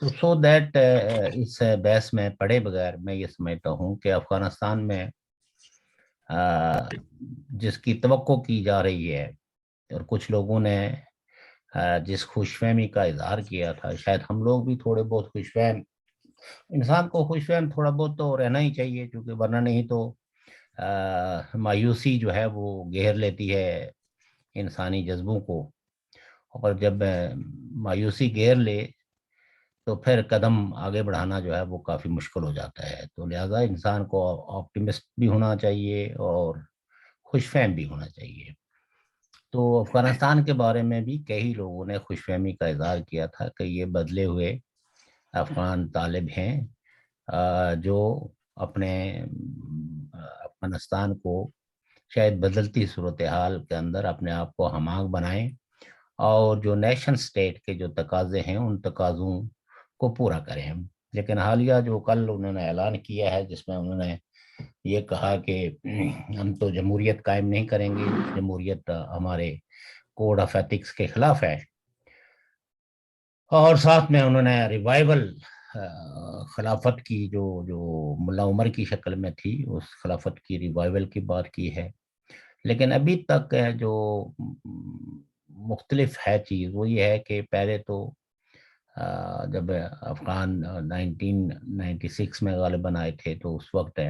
تو so that اس بحث میں پڑے بغیر میں یہ سمجھتا ہوں کہ افغانستان میں جس کی توقع کی جا رہی ہے اور کچھ لوگوں نے جس خوش فہمی کا اظہار کیا تھا، شاید ہم لوگ بھی تھوڑے بہت خوش فہم، انسان کو خوش فہم تھوڑا بہت تو رہنا ہی چاہیے، کیونکہ ورنہ نہیں تو مایوسی جو ہے وہ گھیر لیتی ہے انسانی جذبوں کو، اور جب مایوسی گھیر لے تو پھر قدم آگے بڑھانا جو ہے وہ کافی مشکل ہو جاتا ہے۔ تو لہٰذا انسان کو آپٹیمسٹ بھی ہونا چاہیے اور خوش فہم بھی ہونا چاہیے۔ تو افغانستان کے بارے میں بھی کئی لوگوں نے خوش فہمی کا اظہار کیا تھا کہ یہ بدلے ہوئے افغان طالب ہیں جو اپنے افغانستان کو شاید بدلتی صورتحال کے اندر اپنے آپ کو ہم آہنگ بنائیں، اور جو نیشن سٹیٹ کے جو تقاضے ہیں ان تقاضوں کو پورا کریں۔ لیکن حالیہ جو کل انہوں نے اعلان کیا ہے، جس میں انہوں نے یہ کہا کہ ہم تو جمہوریت قائم نہیں کریں گے، جمہوریت ہمارے کوڈ آف ایتھکس کے خلاف ہے، اور ساتھ میں انہوں نے ریوائول خلافت کی جو ملا عمر کی شکل میں تھی، اس خلافت کی ریوائول کی بات کی ہے۔ لیکن ابھی تک جو مختلف ہے چیز وہ یہ ہے کہ پہلے تو جب افغان 1996 میں غالباً آئے تھے تو اس وقت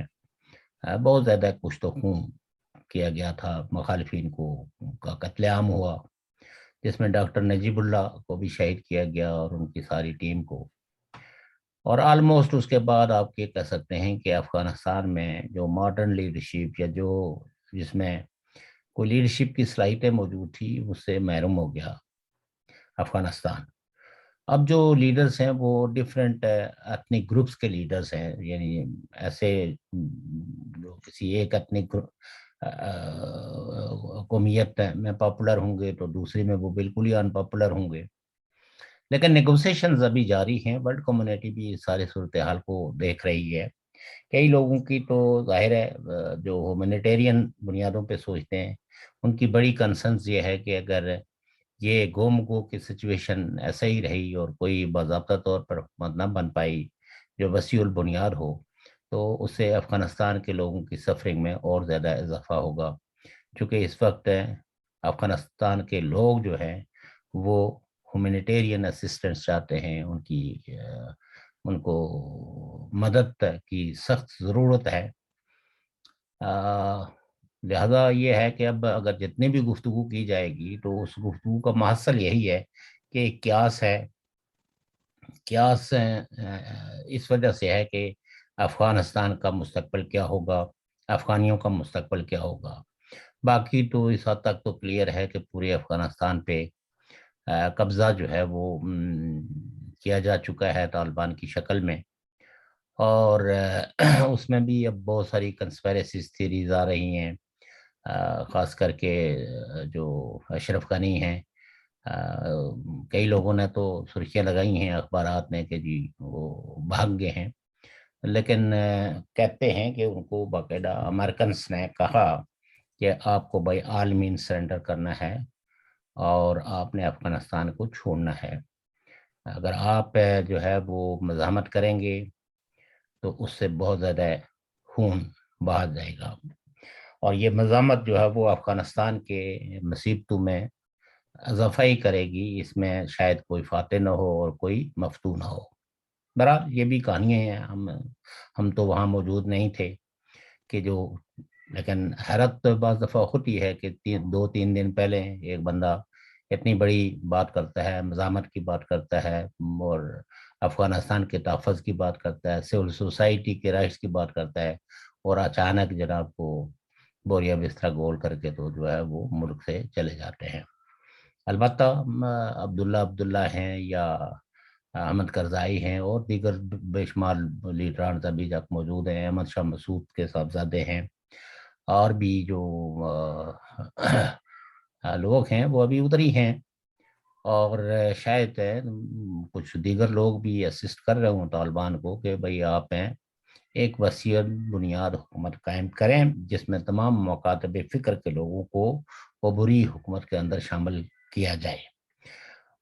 بہت زیادہ کچھ تو خون کیا گیا تھا، مخالفین کا قتل عام ہوا، جس میں ڈاکٹر نجیب اللہ کو بھی شہید کیا گیا اور ان کی ساری ٹیم کو، اور آلموسٹ اس کے بعد آپ یہ کہہ سکتے ہیں کہ افغانستان میں جو ماڈرن لیڈرشپ یا جس میں کوئی لیڈرشپ کی صلاحیتیں موجود تھی اس سے محروم ہو گیا افغانستان۔ اب جو لیڈرز ہیں وہ ڈفرینٹ ایتھنک گروپس کے لیڈرز ہیں، یعنی ایسے جو کسی ایک ایتھنک قومیت میں پاپولر ہوں گے تو دوسری میں وہ بالکل ہی ان پاپولر ہوں گے۔ لیکن نیگوسیشنز ابھی جاری ہیں، ورلڈ کمیونٹی بھی اس سارے صورتحال کو دیکھ رہی ہے۔ کئی لوگوں کی تو ظاہر ہے جو ہیومینیٹیرین بنیادوں پہ سوچتے ہیں، ان کی بڑی کنسرنز یہ ہے کہ اگر یہ گم گو کی سچویشن ایسا ہی رہی اور کوئی باضابطہ طور پر حکومت نہ بن پائی جو وسیع البنیاد ہو، تو اس سے افغانستان کے لوگوں کی سفرنگ میں اور زیادہ اضافہ ہوگا، کیونکہ اس وقت افغانستان کے لوگ جو ہیں وہ ہیومینیٹیرین اسسٹنس چاہتے ہیں، ان کو مدد کی سخت ضرورت ہے۔ لہذا یہ ہے کہ اب اگر جتنی بھی گفتگو کی جائے گی تو اس گفتگو کا محصل یہی ہے کہ ایک قیاس ہے، قیاس اس وجہ سے ہے کہ افغانستان کا مستقبل کیا ہوگا، افغانیوں کا مستقبل کیا ہوگا۔ باقی تو اس حد تک تو کلیئر ہے کہ پورے افغانستان پہ قبضہ جو ہے وہ کیا جا چکا ہے طالبان کی شکل میں، اور اس میں بھی اب بہت ساری کنسپیریسیز تھیریز آ رہی ہیں، خاص کر کے جو اشرف غنی ہیں، کئی لوگوں نے تو سرخیاں لگائی ہیں اخبارات میں کہ جی وہ بھاگ گئے ہیں، لیکن کہتے ہیں کہ ان کو باقاعدہ امریکنس نے کہا کہ آپ کو بائی آل مین سرنڈر کرنا ہے اور آپ نے افغانستان کو چھوڑنا ہے۔ اگر آپ جو ہے وہ مزاحمت کریں گے تو اس سے بہت زیادہ خون بہا جائے گا، اور یہ مزاحمت جو ہے وہ افغانستان کے مصیبتوں میں اضافہ ہی کرے گی، اس میں شاید کوئی فاتح نہ ہو اور کوئی مفتو نہ ہو۔ بہرحال یہ بھی کہانیاں ہیں، ہم تو وہاں موجود نہیں تھے کہ لیکن حیرت بعض دفعہ ہوتی ہے کہ 2-3 دن پہلے ایک بندہ اتنی بڑی بات کرتا ہے، مزاحمت کی بات کرتا ہے اور افغانستان کے تحفظ کی بات کرتا ہے، سول سوسائٹی کے رائٹس کی بات کرتا ہے، اور اچانک جناب کو بوریا بستر گول کر کے تو جو ہے وہ ملک سے چلے جاتے ہیں۔ البتہ عبداللہ ہیں یا احمد کرزائی ہیں اور دیگر بے شمار لیڈران ابھی تک موجود ہیں، احمد شاہ مسعود کے صاحبزادے ہیں، اور بھی جو لوگ ہیں وہ ابھی ادھر ہی ہیں، اور شاید کچھ دیگر لوگ بھی اسسٹ کر رہے ہوں طالبان کو کہ بھئی آپ ہیں ایک وسیع بنیاد حکومت قائم کریں جس میں تمام مکاتب فکر کے لوگوں کو عبوری حکومت کے اندر شامل کیا جائے۔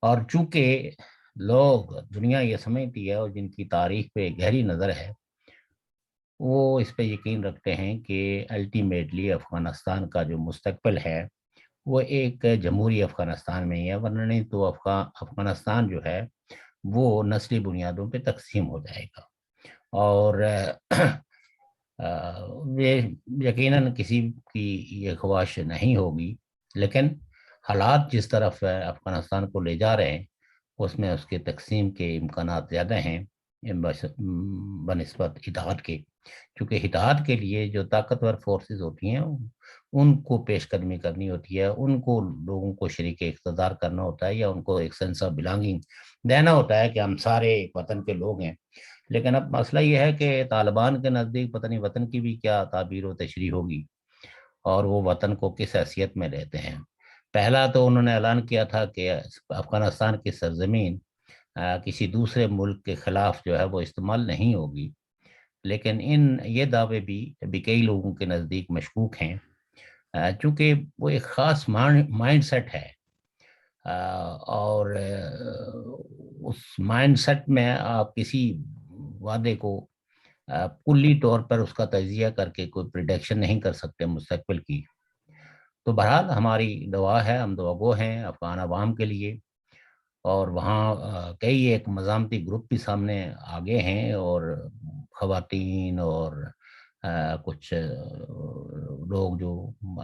اور چونکہ لوگ دنیا یہ سمجھتی ہے اور جن کی تاریخ پہ گہری نظر ہے وہ اس پہ یقین رکھتے ہیں کہ الٹیمیٹلی افغانستان کا جو مستقبل ہے وہ ایک جمہوری افغانستان میں ہی ہے، ورنہ نہیں تو افغانستان جو ہے وہ نسلی بنیادوں پہ تقسیم ہو جائے گا۔ اور یہ یقیناً کسی کی یہ خواہش نہیں ہوگی، لیکن حالات جس طرف افغانستان کو لے جا رہے ہیں اس میں اس کے تقسیم کے امکانات زیادہ ہیں بنسبت اتحاد کے، کیونکہ اتحاد کے لیے جو طاقتور فورسز ہوتی ہیں ان کو پیش قدمی کرنی ہوتی ہے، ان کو لوگوں کو شریک اقتدار کرنا ہوتا ہے، یا ان کو ایک سینس آف بلانگنگ دینا ہوتا ہے کہ ہم سارے ایک وطن کے لوگ ہیں۔ لیکن اب مسئلہ یہ ہے کہ طالبان کے نزدیک پتہ نہیں وطن کی بھی کیا تعبیر و تشریح ہوگی، اور وہ وطن کو کس حیثیت میں لیتے ہیں۔ پہلا تو انہوں نے اعلان کیا تھا کہ افغانستان کی سرزمین کسی دوسرے ملک کے خلاف جو ہے وہ استعمال نہیں ہوگی، لیکن یہ دعوے بھی کئی لوگوں کے نزدیک مشکوک ہیں، چونکہ وہ ایک خاص مائنڈ سیٹ ہے، اور اس مائنڈ سیٹ میں آپ کسی وعدے کو کلی طور پر اس کا تجزیہ کر کے کوئی پریڈکشن نہیں کر سکتے مستقبل کی۔ تو بہرحال ہماری دعا ہے، ہم دعا گو ہیں افغان عوام کے لیے، اور وہاں کئی ایک مزاحمتی گروپ بھی سامنے آگے ہیں، اور خواتین اور کچھ لوگ جو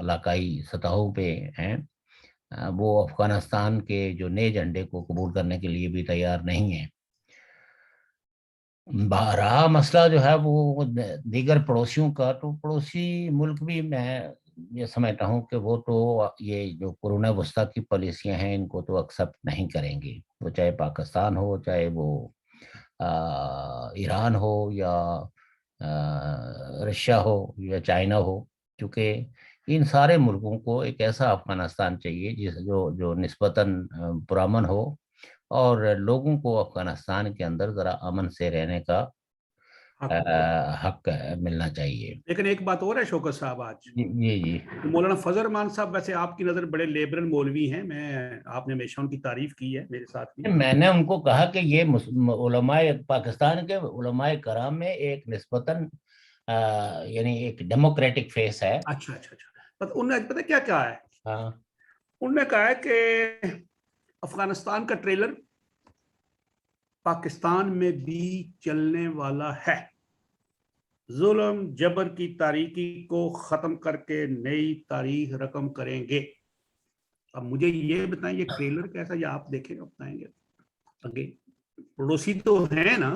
علاقائی سطحوں پہ ہیں وہ افغانستان کے جو نئے جھنڈے کو قبول کرنے کے لیے بھی تیار نہیں ہیں۔ رہا مسئلہ جو ہے وہ دیگر پڑوسیوں کا، تو پڑوسی ملک بھی میں یہ سمجھتا ہوں کہ وہ تو یہ جو قرون وسطیٰ کی پالیسیاں ہیں ان کو تو ایکسیپٹ نہیں کریں گے، وہ چاہے پاکستان ہو، چاہے وہ ایران ہو، یا رشیا ہو، یا چائنا ہو، کیونکہ ان سارے ملکوں کو ایک ایسا افغانستان چاہیے جو نسبتاً پرامن ہو، اور لوگوں کو افغانستان کے اندر ذرا امن سے رہنے کا حق ملنا چاہیے۔ لیکن ایک بات اور ہے شوکت صاحب، آج جی مولانا فضل الرحمان صاحب ویسے آپ کی نظر بڑے لیبرل مولوی ہیں، آپ نے ہمیشہ ان کی تعریف کی ہے میرے ساتھ بھی۔ میں نے ان کو کہا کہ یہ علماء پاکستان کے علماء کرام میں ایک نسبتاً یعنی ایک ڈیموکریٹک فیس ہے۔ اچھا اچھا اچھا، انہوں نے پتہ کیا کہا ہے؟ ہاں، انہوں نے کہا ہے کہ افغانستان کا ٹریلر پاکستان میں بھی چلنے والا ہے، ظلم جبر کی تاریکی کو ختم کر کے نئی تاریخ رقم کریں گے۔ اب مجھے یہ بتائیں یہ ٹریلر کیسا، یا آپ دیکھیں گے بتائیں گے؟ آگے پڑوسی تو ہیں نا۔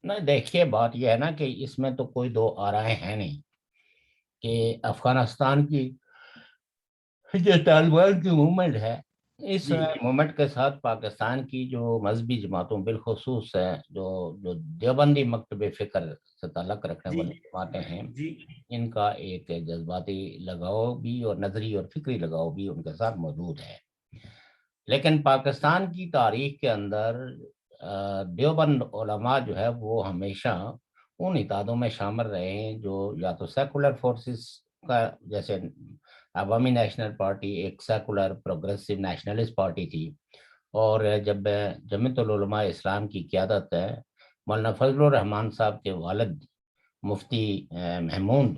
نہیں دیکھیے بات یہ ہے نا کہ اس میں تو کوئی دو آرائیں ہیں نہیں کہ افغانستان کی جو طالبان کی موومنٹ ہے، اس موومنٹ کے ساتھ پاکستان کی جو مذہبی جماعتوں بالخصوص جو دیوبندی مکتب فکر سے تعلق رکھنے والی جماعتیں ہیں، ان کا ایک جذباتی لگاؤ بھی اور نظری اور فکری لگاؤ بھی ان کے ساتھ موجود ہے۔ لیکن پاکستان کی تاریخ کے اندر دیوبند علماء جو ہے وہ ہمیشہ ان اتحادوں میں شامل رہے ہیں جو یا تو سیکولر فورسز کا، جیسے عوامی نیشنل پارٹی ایک سیکولر پروگریسو نیشنلسٹ پارٹی تھی، اور جب جمعیت العلماء اسلام کی قیادت ہے مولانا فضل الرحمان صاحب کے والد مفتی محمود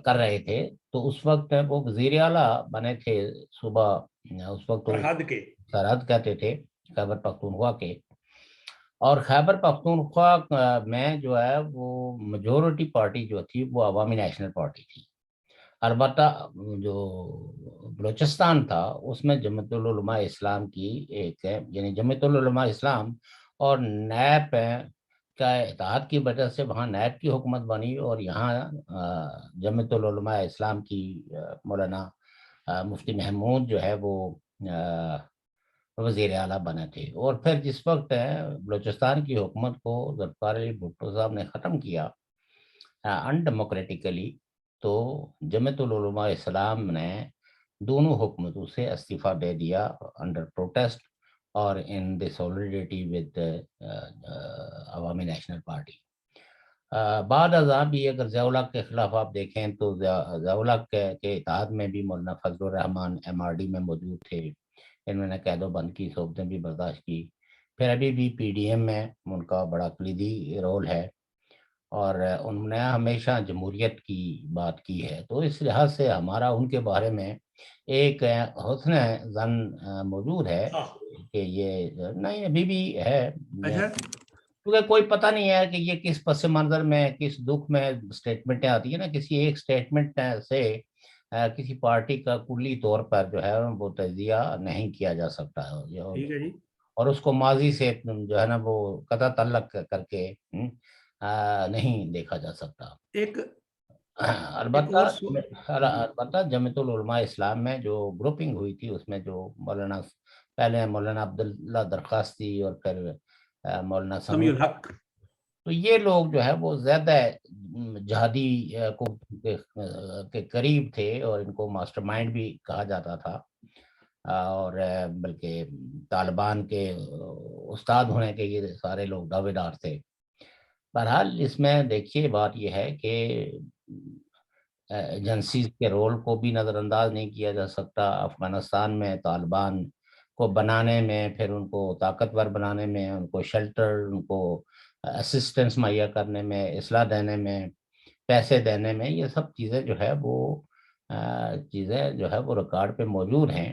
کر رہے تھے، تو اس وقت وہ وزیر اعلیٰ بنے تھے صوبہ، اس وقت سرحد کہتے تھے خیبر پختونخوا کے، اور خیبر پختونخوا میں جو ہے وہ میجورٹی پارٹی جو تھی وہ عوامی نیشنل پارٹی تھی۔ البتہ جو بلوچستان تھا اس میں جمعیت العلماء اسلام کی ایک یعنی جمعیت العلماء اسلام اور نیب کا اتحاد کی وجہ سے وہاں نیب کی حکومت بنی، اور یہاں جمعیت العلماء اسلام کی مولانا مفتی محمود جو ہے وہ وزیر اعلیٰ بنے تھے۔ اور پھر جس وقت بلوچستان کی حکومت کو ذوالفقار علی بھٹو صاحب نے ختم کیا ان ڈیموکریٹیکلی، تو جمعیت العلماء اسلام نے دونوں حکومتوں سے استعفیٰ دے دیا انڈر پروٹیسٹ اور ان دی سولیڈیٹی ود عوامی نیشنل پارٹی۔ بعد ازاں بھی اگر ضیاء الحق کے خلاف آپ دیکھیں تو ضیاء الحق کے اتحاد میں بھی مولانا فضل الرحمان MRD میں موجود تھے، انہوں نے قید و بند کی صحبتیں بھی برداشت کی. پھر ابھی بھی PDM میں ان کا بڑا کلیدی رول ہے اور انہوں نے ہمیشہ جمہوریت کی بات کی ہے. تو اس لحاظ سے ہمارا ان کے بارے میں ایک حسن ظن موجود ہے کہ یہ نہیں ابھی بھی ہے. اچھا کیونکہ کوئی پتہ نہیں ہے کہ یہ کس پس منظر میں کس دکھ میں اسٹیٹمنٹیں آتی ہیں نا. کسی ایک اسٹیٹمنٹ سے کسی پارٹی کا کلی طور پر جو ہے وہ تجزیہ نہیں کیا جا سکتا ہے ٹھیک ہے جی. اور اس کو ماضی سے جو ہے نا وہ قطع تعلق کر کے نہیں دیکھا جا سکتا. ایک البتہ اور البتہ جمیعت العلماء اسلام میں جو گروپنگ ہوئی تھی اس میں جو مولانا پہلے مولانا عبداللہ درخواستی اور پھر مولانا سمیع الحق، تو یہ لوگ جو ہے وہ زیادہ جہادی کو کے قریب تھے اور ان کو ماسٹر مائنڈ بھی کہا جاتا تھا اور بلکہ طالبان کے استاد ہونے کے یہ سارے لوگ دعوے دار تھے. بہرحال اس میں دیکھیے بات یہ ہے کہ ایجنسیز کے رول کو بھی نظر انداز نہیں کیا جا سکتا. افغانستان میں طالبان کو بنانے میں، پھر ان کو طاقتور بنانے میں، ان کو شیلٹر، ان کو اسسٹنس مہیا کرنے میں، اصلاح دینے میں، پیسے دینے میں، یہ سب چیزیں جو ہے وہ چیزیں جو ہے وہ ریکارڈ پہ موجود ہیں.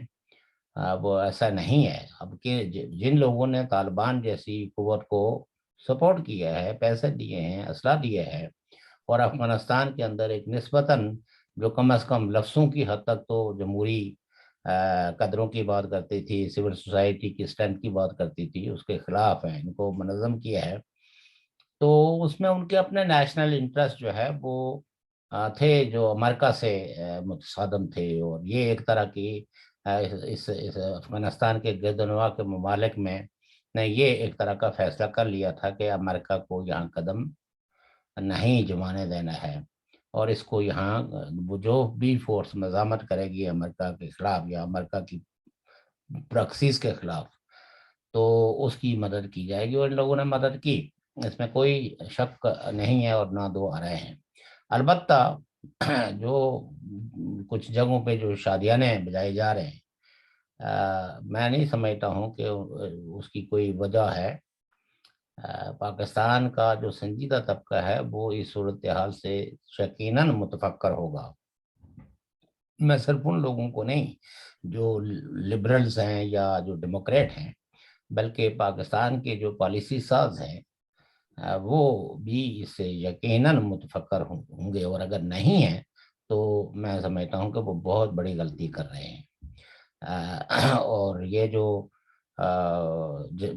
وہ ایسا نہیں ہے. اب کہ جن لوگوں نے طالبان جیسی قوت کو سپورٹ کیا ہے، پیسے دیے ہیں، اسلحہ دیے ہیں اور افغانستان کے اندر ایک نسبتاً جو کم از کم لفظوں کی حد تک تو جمہوری قدروں کی بات کرتی تھی، سول سوسائٹی کی اسٹرینتھ کی بات کرتی تھی، اس کے خلاف ہیں، ان کو منظم کیا ہے. تو اس میں ان کے اپنے نیشنل انٹرسٹ جو ہے وہ تھے جو امریکہ سے متصادم تھے. اور یہ ایک طرح کی اس افغانستان کے گردنواں کے ممالک میں نے یہ ایک طرح کا فیصلہ کر لیا تھا کہ امریکہ کو یہاں قدم نہیں جمانے دینا ہے اور اس کو یہاں جو بھی فورس مزاحمت کرے گی امریکہ کے خلاف یا امریکہ کی پراکسیز کے خلاف تو اس کی مدد کی جائے گی. اور ان لوگوں نے مدد کی، اس میں کوئی شک نہیں ہے اور نہ دو آ رہے ہیں. البتہ جو کچھ جگہوں پہ جو شادیانے بجائے جا رہے ہیں میں نہیں سمجھتا ہوں کہ اس کی کوئی وجہ ہے. پاکستان کا جو سنجیدہ طبقہ ہے وہ اس صورتحال سے یقیناً متفکر ہوگا. میں صرف ان لوگوں کو نہیں جو لبرلز ہیں یا جو ڈیموکریٹ ہیں بلکہ پاکستان کے جو پالیسی ساز ہیں وہ بھی اس سے یقیناً متفکر ہوں گے. اور اگر نہیں ہیں تو میں سمجھتا ہوں کہ وہ بہت بڑی غلطی کر رہے ہیں. اور یہ جو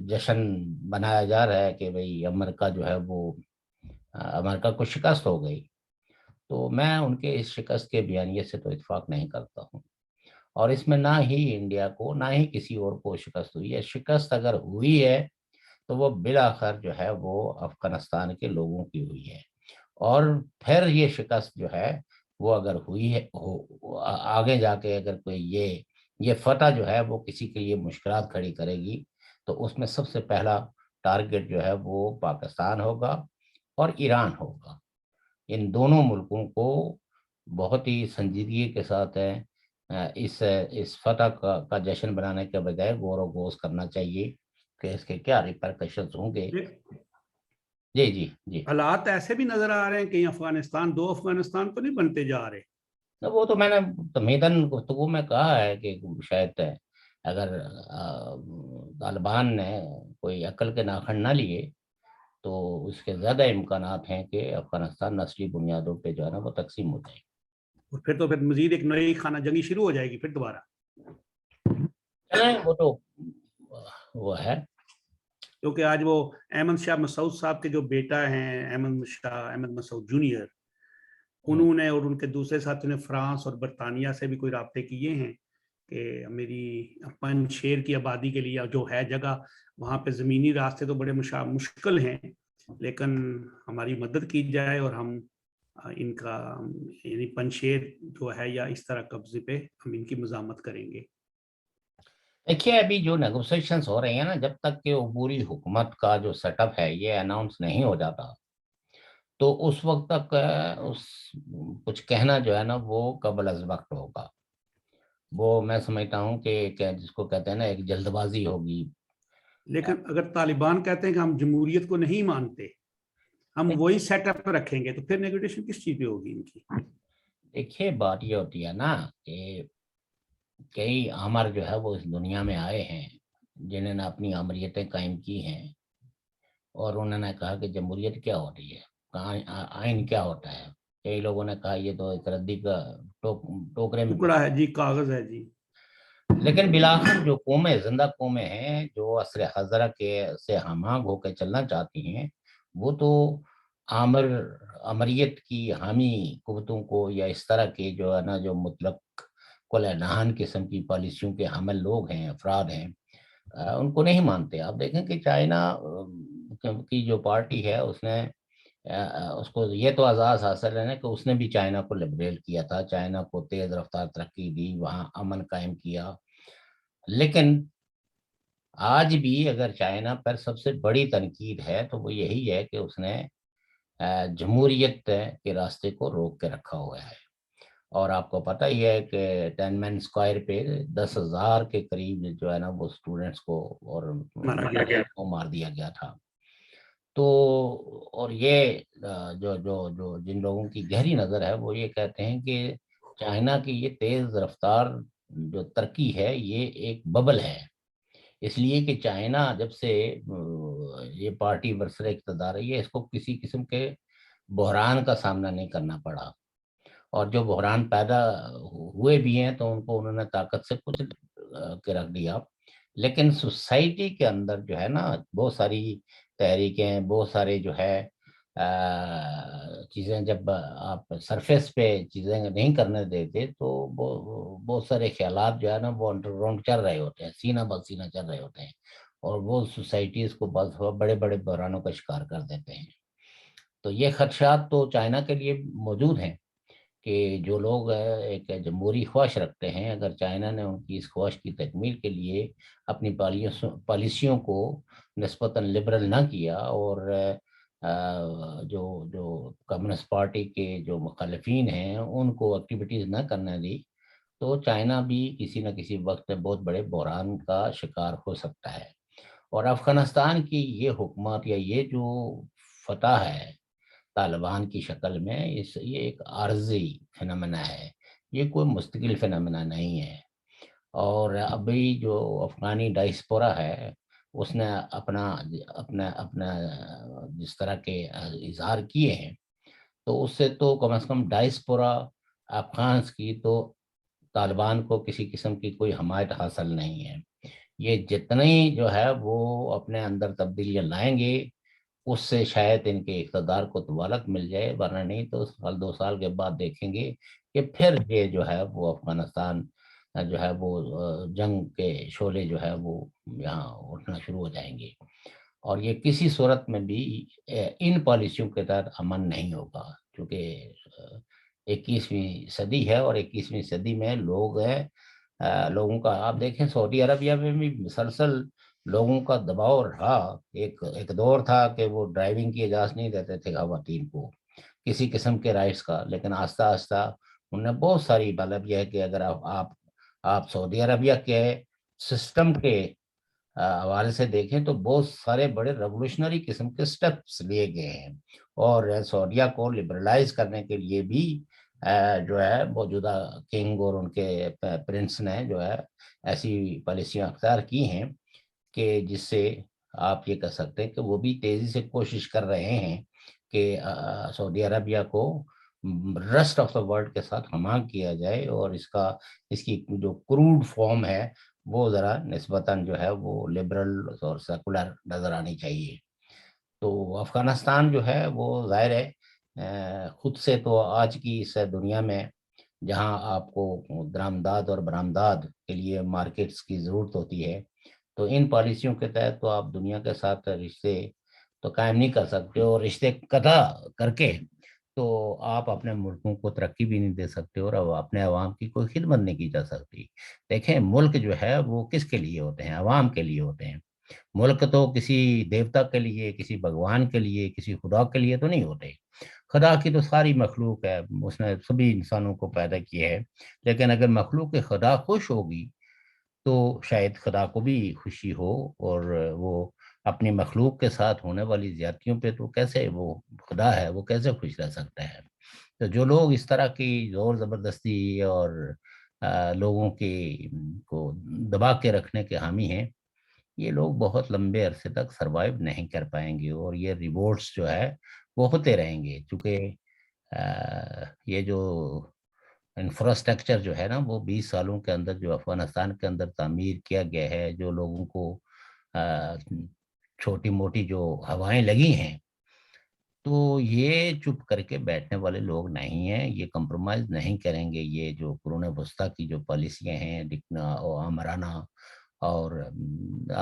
جشن بنایا جا رہا ہے کہ بھئی امریکہ جو ہے وہ امریکہ کو شکست ہو گئی، تو میں ان کے اس شکست کے بیانیے سے تو اتفاق نہیں کرتا ہوں. اور اس میں نہ ہی انڈیا کو نہ ہی کسی اور کو شکست ہوئی ہے. شکست اگر ہوئی ہے تو وہ بالآخر جو ہے وہ افغانستان کے لوگوں کی ہوئی ہے. اور پھر یہ شکست جو ہے وہ اگر ہوئی ہے آگے جا کے اگر کوئی یہ فتح جو ہے وہ کسی کے لیے مشکلات کھڑی کرے گی تو اس میں سب سے پہلا ٹارگٹ جو ہے وہ پاکستان ہوگا اور ایران ہوگا. ان دونوں ملکوں کو بہت ہی سنجیدگی کے ساتھ اس فتح کا جشن بنانے کے بجائے غور و خوض کرنا چاہیے کہ اس کے کیا ریپرکشنز ہوں گے. جی جی جی. حالات ایسے بھی نظر آ رہے ہیں کہ افغانستان دو افغانستان تو نہیں بنتے جا رہے. وہ تو میں نے تمیدن گفتگو میں کہا ہے کہ شاید اگر طالبان نے کوئی عقل کے ناخن نہ لیے تو اس کے زیادہ امکانات ہیں کہ افغانستان نسلی بنیادوں پہ جو ہے نا وہ تقسیم ہو جائے. اور پھر تو مزید ایک نئی خانہ جنگی شروع ہو جائے گی پھر دوبارہ. چلیں وہ تو وہ ہے. کیونکہ آج وہ احمد شاہ مسعود صاحب کے جو بیٹا ہیں احمد مسعود جونیئر، انہوں نے اور ان کے دوسرے ساتھیوں نے فرانس اور برطانیہ سے بھی کوئی رابطے کیے ہیں کہ میری پنجشیر کی آبادی کے لیے جو ہے جگہ وہاں پہ زمینی راستے تو بڑے مشکل ہیں لیکن ہماری مدد کی جائے اور ہم ان کا یعنی پنجشیر جو ہے یا اس طرح قبضے پہ ہم ان کی مزاحمت کریں گے. دیکھیے ابھی جو نیگوسیشنز ہو رہے ہیں نا، جب تک کہ عبوری حکومت کا جو سیٹ اپ ہے یہ اناؤنس نہیں ہو جاتا تو اس وقت تک کچھ کہنا جو ہے نا وہ قبل از وقت ہوگا. وہ میں سمجھتا ہوں کہ جس کو کہتے ہیں نا ایک جلد بازی ہوگی. لیکن اگر طالبان کہتے ہیں کہ ہم جمہوریت کو نہیں مانتے، ہم وہی سیٹ اپ رکھیں گے، تو پھر نیگوٹیشن کس چیز پہ ہوگی ان کی؟ دیکھیے بات یہ ہوتی ہے نا کہ کئی آمر جو ہے وہ اس دنیا میں آئے ہیں جنہوں نے اپنی آمریتیں قائم کی ہیں، اور انہوں نے کہا کہ جمہوریت کیا ہو رہی ہے، کہاں آئین کیا ہوتا ہے. کئی لوگوں نے کہا یہ تو ایک ردی کا ٹوکرے میں. ٹکڑا ہے جی، کاغذ ہے جی. لیکن بالآخر جو قومیں، زندہ قومیں ہیں جو عصر حاضرہ کے سے ہم آہنگ ہو کے چلنا چاہتی ہیں، وہ تو امریت کی حامی قوتوں کو یا اس طرح کے جو ہے نا جو مطلق کل عنان قسم کی پالیسیوں کے حامل لوگ ہیں، افراد ہیں، ان کو نہیں مانتے. آپ دیکھیں کہ چائنا کی جو پارٹی ہے اس نے اس کو یہ تو اعزاز حاصل ہے نا کہ اس نے بھی چائنا کو لبریل کیا تھا، چائنا کو تیز رفتار ترقی دی، وہاں امن قائم کیا. لیکن آج بھی اگر چائنا پر سب سے بڑی تنقید ہے تو وہ یہی ہے کہ اس نے جمہوریت کے راستے کو روک کے رکھا ہوا ہے. اور آپ کو پتہ ہی ہے کہ ٹین مین اسکوائر پہ 10,000 کے قریب جو ہے نا وہ اسٹوڈنٹس کو اور مار دیا گیا تھا. تو اور یہ جو جو جو جن لوگوں کی گہری نظر ہے وہ یہ کہتے ہیں کہ چائنا کی یہ تیز رفتار جو ترقی ہے یہ ایک ببل ہے، اس لیے کہ چائنا جب سے یہ پارٹی برسر اقتدار ہے، اس کو کسی قسم کے بحران کا سامنا نہیں کرنا پڑا، اور جو بحران پیدا ہوئے بھی ہیں تو ان کو انہوں نے طاقت سے کچھ کے رکھ دیا. لیکن سوسائٹی کے اندر جو ہے نا بہت ساری تحریکیں، بہت سارے جو ہے چیزیں جب آپ سرفیس پہ چیزیں نہیں کرنے دیتے تو بہت سارے خیالات جو ہے نا وہ انڈر گراؤنڈ چل رہے ہوتے ہیں، سینہ بہ سینہ چل رہے ہوتے ہیں، اور وہ سوسائٹیز کو بس بڑے بڑے بحرانوں کا شکار کر دیتے ہیں. تو یہ خدشات تو چائنا کے لیے موجود ہیں کہ جو لوگ ایک جمہوری خواہش رکھتے ہیں، اگر چائنا نے ان کی اس خواہش کی تکمیل کے لیے اپنی پالیسیوں کو نسبتاً لبرل نہ کیا، اور جو جو کمیونسٹ پارٹی کے جو مخالفین ہیں ان کو ایکٹیویٹیز نہ کرنے دی، تو چائنا بھی کسی نہ کسی وقت بہت بڑے بحران کا شکار ہو سکتا ہے. اور افغانستان کی یہ حکومت یا یہ جو فتح ہے طالبان کی شکل میں، یہ ایک عارضی فنامنا ہے، یہ کوئی مستقل فنامنا نہیں ہے. اور ابھی جو افغانی ڈائسپورا ہے اس نے اپنا اپنا اپنا جس طرح کے اظہار کیے ہیں، تو اس سے تو کم از کم ڈائسپورا افغانس کی تو طالبان کو کسی قسم کی کوئی حمایت حاصل نہیں ہے. یہ جتنی جو ہے وہ اپنے اندر تبدیلیاں لائیں گے اس سے شاید ان کے اقتدار کو طوالت مل جائے، ورنہ نہیں تو سال 2 سال کے بعد دیکھیں گے کہ پھر یہ جو ہے وہ افغانستان جو ہے وہ جنگ کے شعلے جو ہے وہ یہاں اٹھنا شروع ہو جائیں گے. اور یہ کسی صورت میں بھی ان پالیسیوں کے تحت امن نہیں ہوگا، کیونکہ 21ویں صدی ہے، اور 21ویں صدی میں لوگ ہیں، لوگوں کا آپ دیکھیں سعودی عربیہ میں بھی مسلسل لوگوں کا دباؤ رہا. ایک دور تھا کہ وہ ڈرائیونگ کی اجازت نہیں دیتے تھے خواتین کو کسی قسم کے رائٹس کا، لیکن آہستہ آہستہ انہوں نے بہت ساری مطلب یہ ہے کہ اگر آپ سعودی عربیہ کے سسٹم کے حوالے سے دیکھیں تو بہت سارے بڑے ریولوشنری قسم کے سٹیپس لیے گئے ہیں، اور سعودیہ کو لبرلائز کرنے کے لیے بھی جو ہے موجودہ کنگ اور ان کے پرنس نے جو ہے ایسی پالیسیاں اختیار کی ہیں کہ جس سے آپ یہ کہہ سکتے ہیں کہ وہ بھی تیزی سے کوشش کر رہے ہیں کہ سعودی عربیہ کو ریسٹ آف دا ورلڈ کے ساتھ ہمانگ کیا جائے، اور اس کی جو کروڈ فارم ہے وہ ذرا نسبتاً جو ہے وہ لبرل اور سیکولر نظر آنی چاہیے. تو افغانستان جو ہے وہ ظاہر ہے خود سے تو آج کی اس دنیا میں جہاں آپ کو درآمدات اور برآمدات کے لیے مارکیٹس کی ضرورت ہوتی ہے، تو ان پالیسیوں کے تحت تو آپ دنیا کے ساتھ رشتے تو قائم نہیں کر سکتے، اور رشتے قطع کر کے تو آپ اپنے ملکوں کو ترقی بھی نہیں دے سکتے، اور اپنے عوام کی کوئی خدمت نہیں کی جا سکتی. دیکھیں ملک جو ہے وہ کس کے لیے ہوتے ہیں؟ عوام کے لیے ہوتے ہیں. ملک تو کسی دیوتا کے لیے، کسی بھگوان کے لیے، کسی خدا کے لیے تو نہیں ہوتے. خدا کی تو ساری مخلوق ہے، اس نے سبھی انسانوں کو پیدا کیا ہے، لیکن اگر مخلوق خدا خوش ہوگی تو شاید خدا کو بھی خوشی ہو، اور وہ اپنی مخلوق کے ساتھ ہونے والی زیادتیوں پہ تو کیسے وہ خدا ہے، وہ کیسے خوش رہ سکتا ہے؟ تو جو لوگ اس طرح کی زور زبردستی اور لوگوں کو دبا کے رکھنے کے حامی ہیں، یہ لوگ بہت لمبے عرصے تک سروائیو نہیں کر پائیں گے، اور یہ ریوارڈز جو ہے وہ ہوتے رہیں گے، چونکہ یہ جو انفراسٹرکچر جو ہے نا وہ 20 سالوں کے اندر جو افغانستان کے اندر تعمیر کیا گیا ہے، جو لوگوں کو چھوٹی موٹی جو ہوائیں لگی ہیں، تو یہ چپ کر کے بیٹھنے والے لوگ نہیں ہیں، یہ کمپرومائز نہیں کریں گے۔ یہ جو قرون وسطیٰ کی جو پالیسیاں ہیں دکھنا اور آمرانہ، اور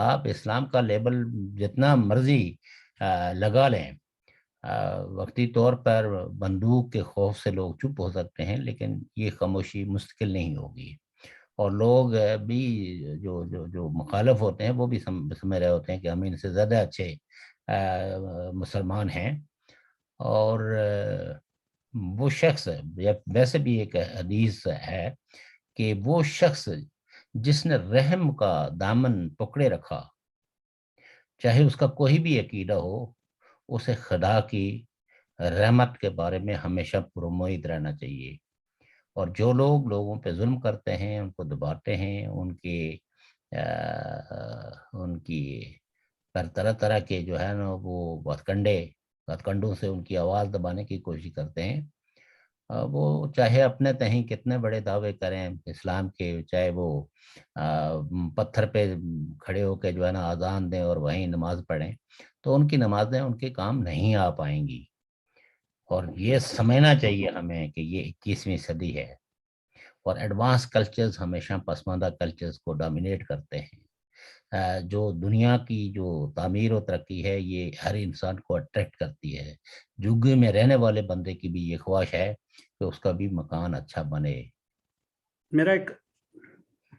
آپ اسلام کا لیبل جتنا مرضی لگا لیں، وقتی طور پر بندوق کے خوف سے لوگ چپ ہو سکتے ہیں، لیکن یہ خاموشی مستقل نہیں ہوگی، اور لوگ بھی جو جو جو مخالف ہوتے ہیں وہ بھی سمجھ رہے ہوتے ہیں کہ ہم ان سے زیادہ اچھے مسلمان ہیں، اور وہ شخص، ویسے بھی ایک حدیث ہے کہ وہ شخص جس نے رحم کا دامن پکڑے رکھا، چاہے اس کا کوئی بھی عقیدہ ہو، اسے خدا کی رحمت کے بارے میں ہمیشہ پرامید رہنا چاہیے۔ اور جو لوگ لوگوں پہ ظلم کرتے ہیں، ان کو دباتے ہیں، ان کی پر طرح طرح کے جو ہے نا وہ ہتھ کنڈوں سے ان کی آواز دبانے کی کوشش کرتے ہیں، وہ چاہے اپنے تہیں کتنے بڑے دعوے کریں اسلام کے، چاہے وہ پتھر پہ کھڑے ہو کے جو ہے نا اذان دیں اور وہیں نماز پڑھیں، تو ان کی نمازیں ان کے کام نہیں آ پائیں گی۔ اور یہ سمجھنا چاہیے ہمیں کہ یہ 21ویں صدی ہے، اور ایڈوانس کلچرز ہمیشہ پسماندہ کلچرز کو ڈومینیٹ کرتے ہیں۔ جو دنیا کی جو تعمیر و ترقی ہے یہ ہر انسان کو اٹریکٹ کرتی ہے، جھگے میں رہنے والے بندے کی بھی یہ خواہش ہے کہ اس کا بھی مکان اچھا بنے۔ میرا ایک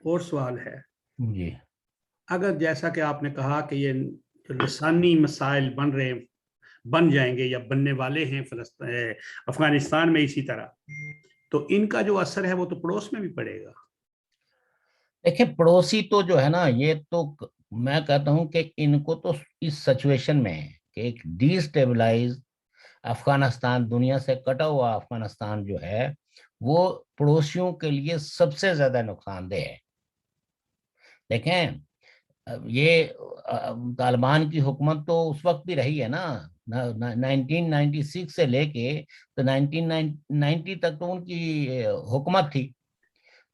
اور سوال ہے، جی اگر جیسا کہ آپ نے کہا کہ یہ جو لسانی مسائل بن جائیں گے یا بننے والے ہیں افغانستان میں اسی طرح، تو ان کا جو اثر ہے وہ تو پڑوس میں بھی پڑے گا۔ دیکھیں، پڑوسی تو جو ہے نا، یہ تو میں کہتا ہوں کہ ان کو تو اس سچویشن میں کہ ایک ڈی اسٹیبلائز افغانستان، دنیا سے کٹا ہوا افغانستان جو ہے وہ پڑوسیوں کے لیے سب سے زیادہ نقصان دہ ہے۔ دیکھیں، یہ طالبان کی حکومت تو اس وقت بھی رہی ہے نا، 1996 سے لے کے تو 1990 تک تو ان کی حکومت تھی،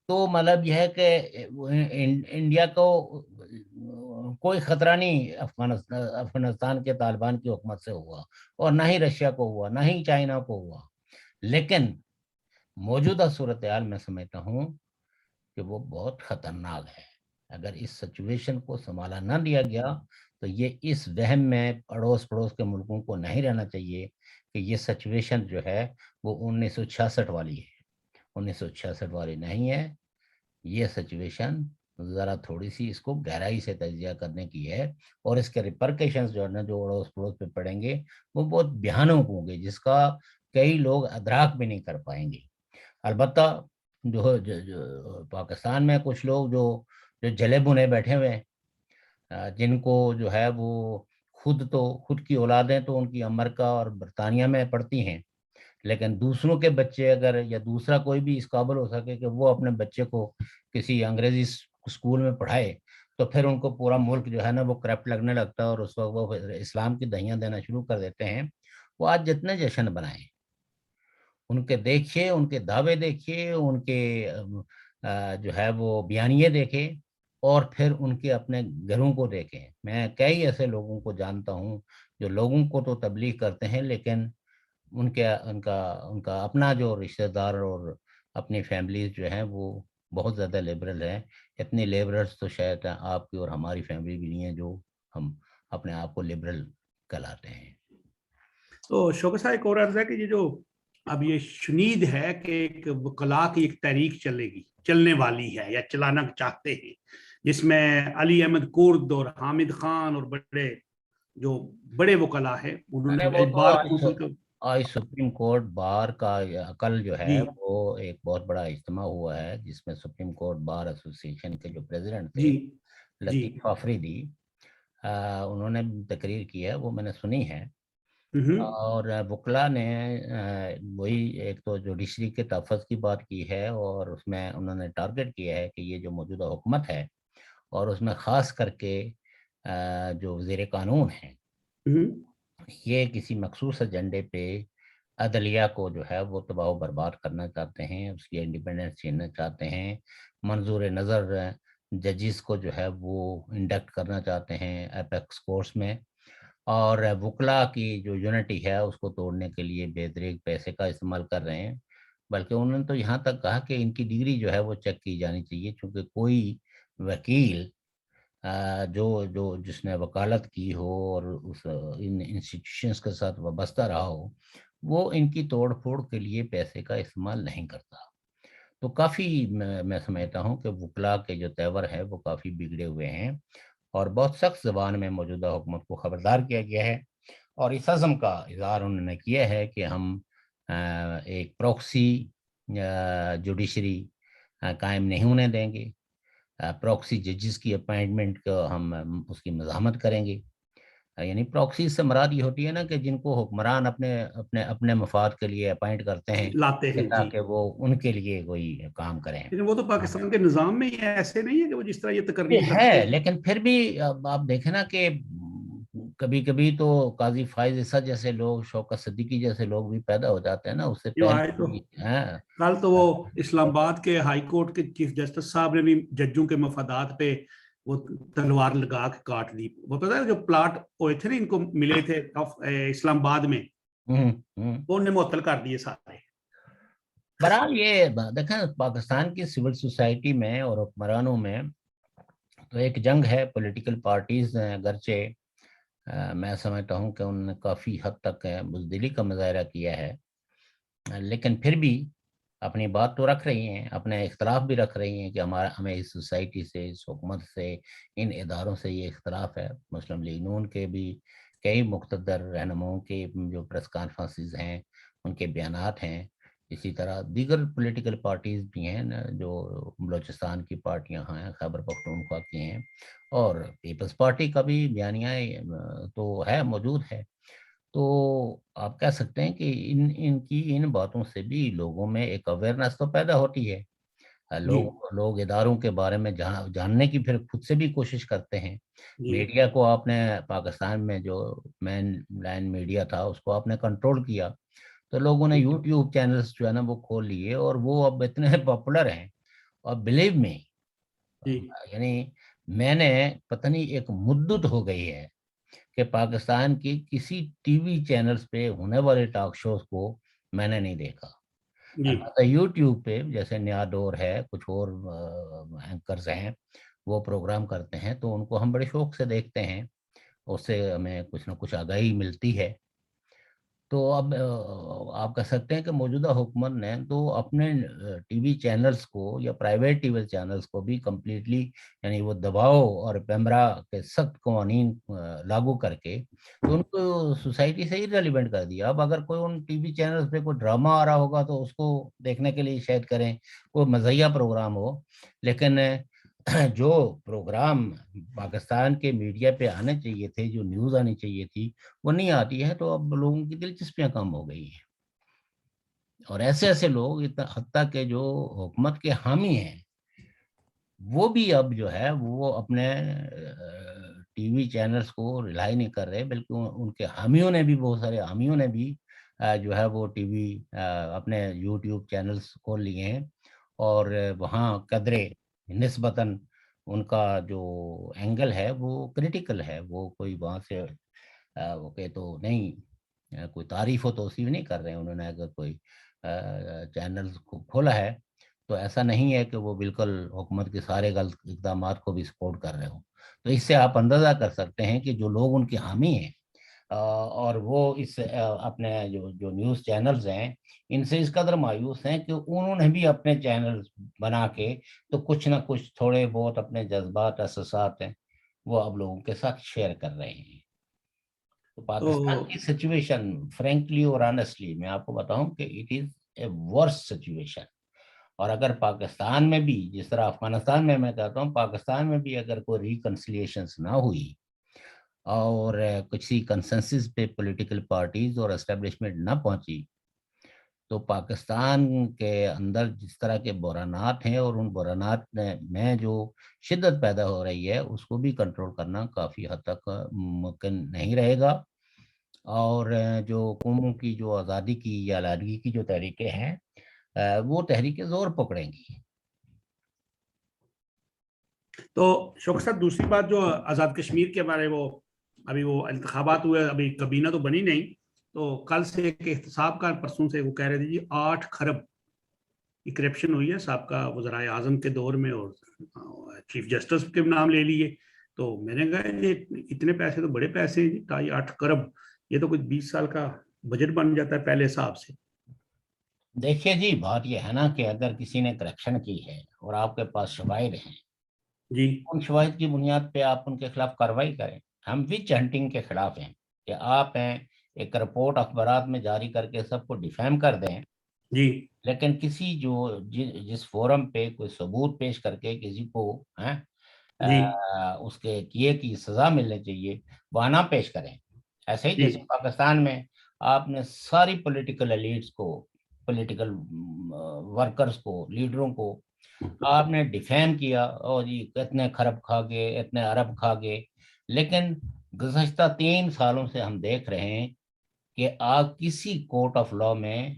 تو مطلب یہ ہے کہ انڈیا کو کوئی خطرہ نہیں افغانستان کے طالبان کی حکومت سے ہوا، اور نہ ہی رشیا کو ہوا، نہ ہی چائنا کو ہوا، لیکن موجودہ صورتحال میں سمجھتا ہوں کہ وہ بہت خطرناک ہے۔ اگر اس سچویشن کو سنبھالا نہ دیا گیا تو یہ اس وہم میں پڑوس کے ملکوں کو نہیں رہنا چاہیے کہ یہ سچویشن جو ہے وہ 1966 والی ہے۔ 1966 والی نہیں ہے یہ سچویشن، ذرا تھوڑی سی اس کو گہرائی سے تجزیہ کرنے کی ہے، اور اس کے ریپرکیشنز جو ہے نا جو اڑوس پڑوس پہ پڑیں گے وہ بہت بھیانک ہوں گے، جس کا کئی لوگ ادراک بھی نہیں کر پائیں گے۔ البتہ جو پاکستان میں کچھ لوگ جو جلے بنے بیٹھے ہوئے ہیں، جن کو جو ہے وہ خود کی اولادیں تو ان کی امریکہ اور برطانیہ میں پڑھتی ہیں، لیکن دوسروں کے بچے اگر یا دوسرا کوئی بھی اس قابل ہو سکے کہ وہ اپنے بچے کو کسی انگریزی اسکول میں پڑھائے، تو پھر ان کو پورا ملک جو ہے نا وہ کرپٹ لگنے لگتا ہے، اور اس وقت وہ اسلام کی دہیاں دینا شروع کر دیتے ہیں۔ وہ آج جتنے جشن بنائیں، ان کے دیکھیے، ان کے دعوے دیکھیے، ان کے جو ہے وہ بیانیے دیکھیں، اور پھر ان کے اپنے گھروں کو دیکھیں۔ میں کئی ایسے لوگوں کو جانتا ہوں جو لوگوں کو تو تبلیغ کرتے ہیں، لیکن ان کا اپنا جو رشتہ دار اور اپنی فیملیز جو ہیں وہ بہت زیادہ لیبرل ہیں۔ اتنی لیبرلز تو شاید آپ کی اور ہماری فیملی بھی نہیں ہے جو ہم اپنے آپ کو لیبرل کہلاتے ہیں۔ تو شوکت صاحب ایک اور عرض ہے کہ یہ جو اب یہ شنید ہے کہ ایک وکلا کی ایک تحریک چلنے والی ہے یا چلانا چاہتے ہیں، جس میں علی احمد کرد اور حامد خان اور بڑے وکلا ہے، انہوں نے وہ تو بار کونسل کا آج سپریم کورٹ بار کا کل جو جی ہے وہ ایک بہت بڑا اجتماع ہوا ہے، جس میں سپریم کورٹ بار ایسوسی ایشن کے جو پریزیڈنٹ جی تھے جی لطیف آفریدی، انہوں نے تقریر کی ہے، وہ میں نے سنی ہے۔ ہوں اور وکلا نے وہی ایک تو جوڈیشری کے تحفظ کی بات کی ہے، اور اس میں انہوں نے ٹارگٹ کیا ہے کہ یہ جو موجودہ حکومت ہے، اور اس میں خاص کر کے جو وزیر قانون ہیں، ہوں یہ کسی مخصوص ایجنڈے پہ عدلیہ کو جو ہے وہ تباہ و برباد کرنا چاہتے ہیں، اس کی انڈیپینڈنس چھیننا چاہتے ہیں، منظور نظر ججز کو جو ہے وہ انڈکٹ کرنا چاہتے ہیں ایپیکس کورس میں، اور وکلا کی جو یونٹی ہے اس کو توڑنے کے لیے بے دریغ پیسے کا استعمال کر رہے ہیں۔ بلکہ انہوں نے تو یہاں تک کہا کہ ان کی ڈگری جو ہے وہ چیک کی جانی چاہیے، چونکہ کوئی وکیل جو جو جس نے وکالت کی ہو اور اس ان انسٹیٹیوشنز کے ساتھ وابستہ رہا ہو، وہ ان کی توڑ پھوڑ کے لیے پیسے کا استعمال نہیں کرتا۔ تو کافی میں سمجھتا ہوں کہ وکلا کے جو تیور ہے وہ کافی بگڑے ہوئے ہیں، اور بہت سخت زبان میں موجودہ حکومت کو خبردار کیا گیا ہے، اور اس عزم کا اظہار انہوں نے کیا ہے کہ ہم ایک پروکسی جوڈیشری قائم نہیں ہونے دیں گے، پروکسی ججز کی اپائنٹمنٹ کو ہم اس کی مزاحمت کریں گے۔ یعنی پروکسی سے مراد یہ ہوتی ہے نا کہ جن کو حکمران اپنے اپنے اپنے مفاد کے لیے اپائنٹ کرتے ہیں لاتے کہ ہیں جی، تاکہ وہ ان کے لیے کوئی کام کریں۔ لیکن وہ تو پاکستان کے نظام میں ہی ہے، ایسے نہیں ہے کہ وہ جس طرح یہ یہ تقرری کرتے ہے، ہیں۔ لیکن پھر بھی اب آپ دیکھیں نا کہ کبھی کبھی تو قاضی فائز عیسیٰ جیسے لوگ، شوکت صدیقی جیسے لوگ بھی پیدا ہو جاتے ہیں نا، اس سے جو آئے پہلے تو بھی ہیں۔ کل تو وہ اسلام آباد کے ہائی کورٹ کے چیف جسٹس صاحب نے بھی ججوں کے مفادات پہ وہ تلوار لگا کے کاٹ دی۔ وہ پتا ہے جو پلاٹ ہوئے تھے نا ان کو ملے تھے اسلام آباد میں، ہوں ہوں۔ وہ انہیں معطل کر دیے سارے۔ بہرحال یہ دیکھیں پاکستان کی سول سوسائٹی میں اور حکمرانوں میں تو ایک جنگ ہے، پولیٹیکل پارٹیز ہیں اگرچہ میں سمجھتا ہوں کہ انہوں نے کافی حد تک بزدلی کا مظاہرہ کیا ہے، لیکن پھر بھی اپنی بات تو رکھ رہی ہیں، اپنے اختلاف بھی رکھ رہی ہیں کہ ہمیں اس سوسائٹی سے، اس حکومت سے، ان اداروں سے یہ اختلاف ہے۔ مسلم لیگ نون کے بھی کئی مقتدر رہنماؤں کے جو پریس کانفرنسز ہیں، ان کے بیانات ہیں، اسی طرح دیگر پولیٹیکل پارٹیز بھی ہیں جو بلوچستان کی پارٹیاں ہیں، خیبر پختونخوا کی ہیں، اور پیپلز پارٹی کا بھی بیانیہ تو ہے، موجود ہے۔ تو آپ کہہ سکتے ہیں کہ ان باتوں سے بھی لوگوں میں ایک اویئرنیس تو پیدا ہوتی ہے، جی لوگ اداروں کے بارے میں جاننے کی پھر خود سے بھی کوشش کرتے ہیں۔ جی میڈیا کو آپ نے پاکستان میں جو مین لائن میڈیا تھا اس کو آپ نے کنٹرول کیا، تو لوگوں نے یوٹیوب چینلز جو ہے نا وہ کھول لیے، اور وہ اب اتنے پاپولر ہیں، اور بلیو می، جی یعنی میں نے پتہ نہیں ایک مدت ہو گئی ہے کہ پاکستان کی کسی ٹی وی چینلز پہ ہونے والے ٹاک شوز کو میں نے نہیں دیکھا۔ جی البتہ یوٹیوب پہ جیسے نیا دور ہے، کچھ اور اینکرز ہیں، وہ پروگرام کرتے ہیں، تو ان کو ہم بڑے شوق سے دیکھتے ہیں، اس سے ہمیں کچھ نہ کچھ آگاہی ملتی ہے۔ تو اب آپ کہہ سکتے ہیں کہ موجودہ حکومت نے تو اپنے ٹی وی چینلز کو یا پرائیویٹ ٹی وی چینلز کو بھی کمپلیٹلی، یعنی وہ دباؤ اور پیمرا کے سخت قوانین لاگو کر کے تو ان کو سوسائٹی سے ہی ریلیونٹ کر دیا۔ اب اگر کوئی ان ٹی وی چینلز پہ کوئی ڈرامہ آ رہا ہوگا تو اس کو دیکھنے کے لیے شاید کریں، کوئی مزاحیہ پروگرام ہو، لیکن جو پروگرام پاکستان کے میڈیا پہ آنے چاہیے تھے، جو نیوز آنی چاہیے تھی، وہ نہیں آتی ہے، تو اب لوگوں کی دلچسپیاں کم ہو گئی ہیں، اور ایسے ایسے لوگ حتیٰ کہ جو حکومت کے حامی ہیں وہ بھی اب جو ہے وہ اپنے ٹی وی چینلز کو رلائی نہیں کر رہے، بلکہ ان کے حامیوں نے بھی، بہت سارے حامیوں نے بھی جو ہے وہ ٹی وی اپنے یوٹیوب چینلز کھول لیے ہیں، اور وہاں قدرے نسبتاً ان کا جو اینگل ہے وہ کریٹیکل ہے، وہ کوئی وہاں سے وہ کہ تو نہیں، کوئی تعریف و توصیف نہیں کر رہے ہیں۔ انہوں نے اگر کوئی چینل کھولا ہے تو ایسا نہیں ہے کہ وہ بالکل حکومت کے سارے غلط اقدامات کو بھی سپورٹ کر رہے ہوں۔ تو اس سے آپ اندازہ کر سکتے ہیں کہ جو لوگ ان کے حامی ہیں اور وہ اس اپنے جو نیوز چینلز ہیں ان سے اس قدر مایوس ہیں کہ انہوں نے بھی اپنے چینل بنا کے تو کچھ نہ کچھ تھوڑے بہت اپنے جذبات، احساسات ہیں وہ اب لوگوں کے ساتھ شیئر کر رہے ہیں۔ تو پاکستان کی سچویشن فرینکلی اور آنیسٹلی میں آپ کو بتاؤں کہ it is a verse situation. اور اگر پاکستان میں بھی جس طرح افغانستان میں کہتا ہوں پاکستان میں بھی اگر کوئی ریکنسلیشنز نہ ہوئی اور کسی کنسنسس پہ پولیٹیکل پارٹیز اور اسٹیبلشمنٹ نہ پہنچی تو پاکستان کے اندر جس طرح کے بحرانات ہیں اور ان بحرانات میں جو شدت پیدا ہو رہی ہے اس کو بھی کنٹرول کرنا کافی حد تک ممکن نہیں رہے گا. اور جو قوموں کی جو آزادی کی یا علیحدگی کی جو تحریکیں ہیں وہ تحریکیں زور پکڑیں گی. تو شوکت صاحب دوسری بات جو آزاد کشمیر کے بارے وہ ابھی وہ انتخابات ہوئے, ابھی کابینہ تو بنی نہیں, تو کل سے ایک احتساب کا پرسوں سے وہ کہہ رہے تھے جی 8 کھرب کی کرپشن ہوئی ہے سابقہ وزرائے اعظم کے دور میں اور چیف جسٹس کے نام لے لیے. تو میں نے کہا یہ اتنے پیسے تو بڑے پیسے ہیں جی, 8 کھرب یہ تو کچھ 20 سال کا بجٹ بن جاتا ہے پہلے حساب سے. دیکھیے جی بات یہ ہے نا کہ اگر کسی نے کرپشن کی ہے اور آپ کے پاس شواہد ہیں جی, ان شواہد کی بنیاد پہ آپ ان کے خلاف کارروائی کریں. ہم وچ ہنٹنگ کے خلاف ہیں کہ آپ ہیں ایک رپورٹ اخبارات میں جاری کر کے سب کو ڈیفیم کر دیں جی, لیکن کسی جس فورم پہ کوئی ثبوت پیش کر کے کسی کو جی, اس کے کیے کی سزا ملنی چاہیے وہاں نہ پیش کریں. ایسے ہی جی, جیسے پاکستان میں آپ نے ساری پولیٹیکل ایلیٹس کو, پولیٹیکل ورکرز کو, لیڈروں کو آپ نے ڈیفیم کیا اور جی اتنے کھرب کھا گئے, اتنے ارب کھا گئے, لیکن گزشتہ 3 سالوں سے ہم دیکھ رہے ہیں کہ آپ کسی کورٹ آف لا میں